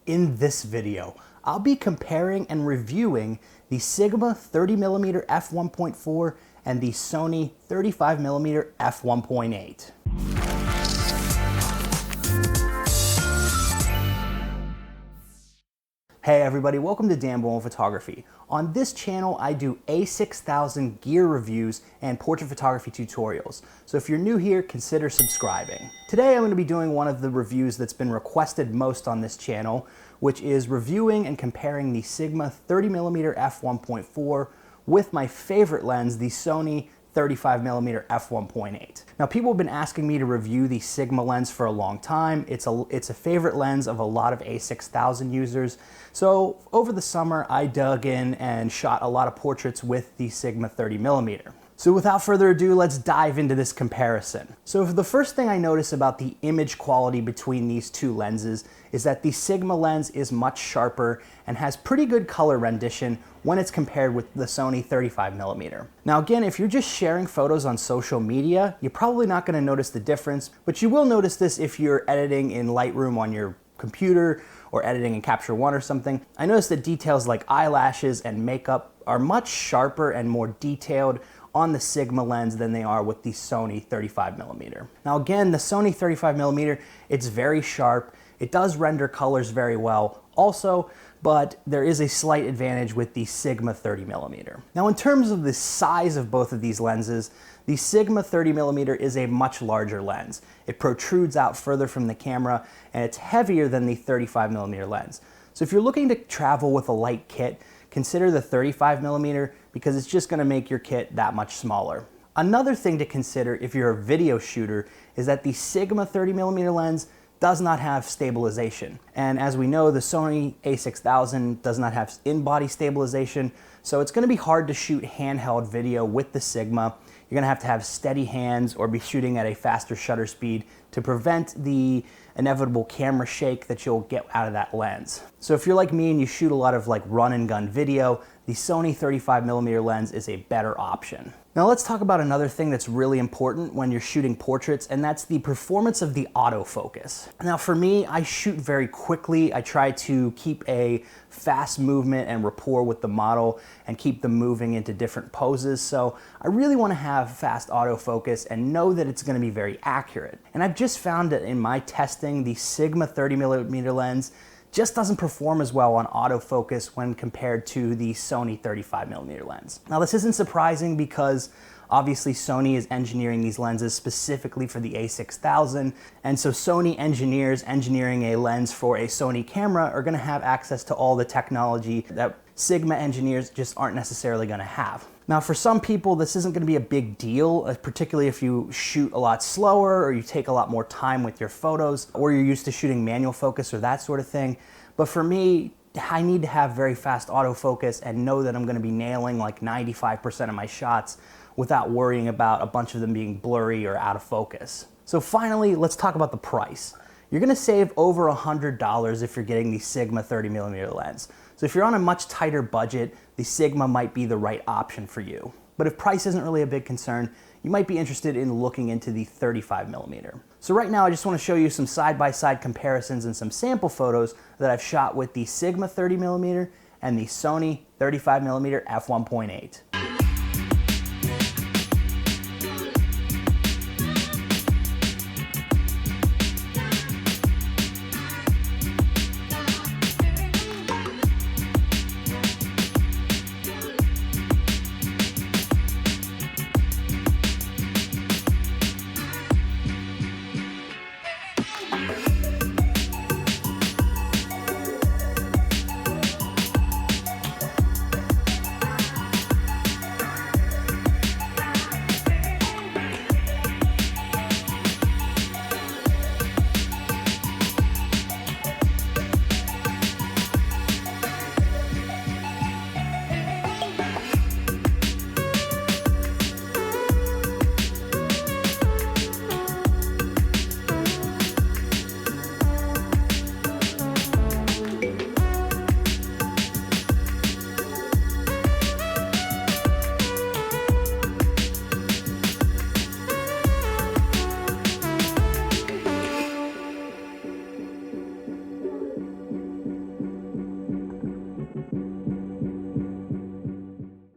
In this video, I'll be comparing and reviewing the Sigma 30mm f1.4 and the Sony 35mm f1.8. Hey everybody, welcome to Dan Bullman Photography. On this channel, I do A6000 gear reviews and portrait photography tutorials. So if you're new here, consider subscribing. Today I'm going to be doing one of the reviews that's been requested most on this channel, which is reviewing and comparing the Sigma 30mm f1.4 with my favorite lens, the Sony 35mm f1.8. Now, people have been asking me to review the Sigma lens for a long time. It's a favorite lens of a lot of A6000 users. So over the summer, I dug in and shot a lot of portraits with the Sigma 30mm. So without further ado, let's dive into this comparison. So the first thing I notice about the image quality between these two lenses is that the Sigma lens is much sharper and has pretty good color rendition when it's compared with the Sony 35mm. Now again, if you're just sharing photos on social media, you're probably not going to notice the difference, but you will notice this if you're editing in Lightroom on your computer or editing in Capture One or something. I noticed that details like eyelashes and makeup are much sharper and more detailed on the Sigma lens than they are with the Sony 35mm. Now again, the Sony 35mm, it's very sharp. It does render colors very well also, but there is a slight advantage with the Sigma 30mm. Now in terms of the size of both of these lenses, the Sigma 30mm is a much larger lens. It protrudes out further from the camera and it's heavier than the 35mm lens. So if you're looking to travel with a light kit, consider the 35mm because it's just going to make your kit that much smaller. Another thing to consider if you're a video shooter is that the Sigma 30mm lens does not have stabilization. And as we know, the Sony A6000 does not have in-body stabilization, so it's going to be hard to shoot handheld video with the Sigma. You're going to have steady hands or be shooting at a faster shutter speed to prevent the inevitable camera shake that you'll get out of that lens. So if you're like me and you shoot a lot of like run and gun video, the Sony 35mm lens is a better option. Now let's talk about another thing that's really important when you're shooting portraits, and that's the performance of the autofocus. Now for me, I shoot very quickly. I try to keep a fast movement and rapport with the model and keep them moving into different poses. So I really want to have fast autofocus and know that it's going to be very accurate. And I've just found that in my testing, the Sigma 30mm lens just doesn't perform as well on autofocus when compared to the Sony 35mm lens. Now this isn't surprising because obviously Sony is engineering these lenses specifically for the A6000, and so Sony engineers engineering a lens for a Sony camera are going to have access to all the technology that Sigma engineers just aren't necessarily going to have. Now for some people this isn't going to be a big deal, particularly if you shoot a lot slower or you take a lot more time with your photos or you're used to shooting manual focus or that sort of thing. But for me, I need to have very fast autofocus and know that I'm going to be nailing like 95% of my shots without worrying about a bunch of them being blurry or out of focus. So finally, let's talk about the price. You're going to save over $100 if you're getting the Sigma 30mm lens. So if you're on a much tighter budget, the Sigma might be the right option for you. But if price isn't really a big concern, you might be interested in looking into the 35mm. So right now I just want to show you some side-by-side comparisons and some sample photos that I've shot with the Sigma 30mm and the Sony 35mm f1.8.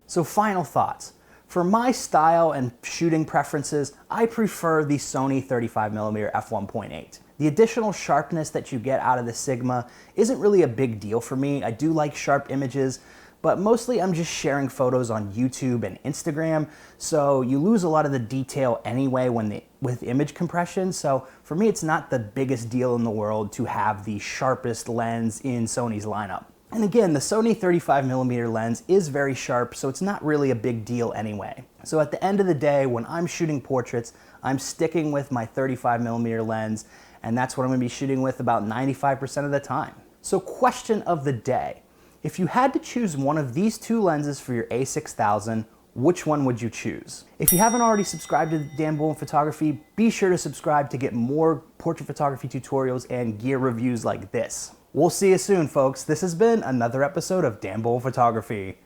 So final thoughts. For my style and shooting preferences, I prefer the Sony 35mm f1.8. The additional sharpness that you get out of the Sigma isn't really a big deal for me. I do like sharp images, but mostly I'm just sharing photos on YouTube and Instagram, so you lose a lot of the detail anyway with image compression. So for me, it's not the biggest deal in the world to have the sharpest lens in Sony's lineup. And again, the Sony 35mm lens is very sharp, so it's not really a big deal anyway. So at the end of the day, when I'm shooting portraits, I'm sticking with my 35mm lens, and that's what I'm gonna be shooting with about 95% of the time. So question of the day. If you had to choose one of these two lenses for your A6000, which one would you choose? If you haven't already subscribed to Dan Bullman Photography, be sure to subscribe to get more portrait photography tutorials and gear reviews like this. We'll see you soon, folks. This has been another episode of Dan Bullman Photography.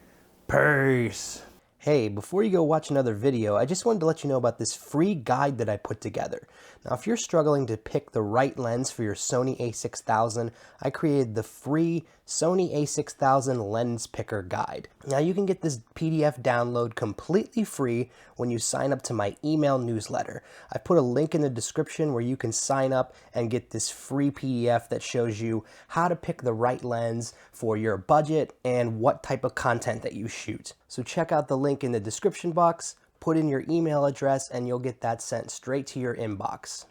Peace. Hey, before you go watch another video, I just wanted to let you know about this free guide that I put together. Now, if you're struggling to pick the right lens for your Sony a6000, I created the free Sony a6000 Lens Picker Guide. Now, you can get this PDF download completely free when you sign up to my email newsletter. I put a link in the description where you can sign up and get this free PDF that shows you how to pick the right lens for your budget and what type of content that you shoot. So check out the link in the description box, put in your email address, and you'll get that sent straight to your inbox.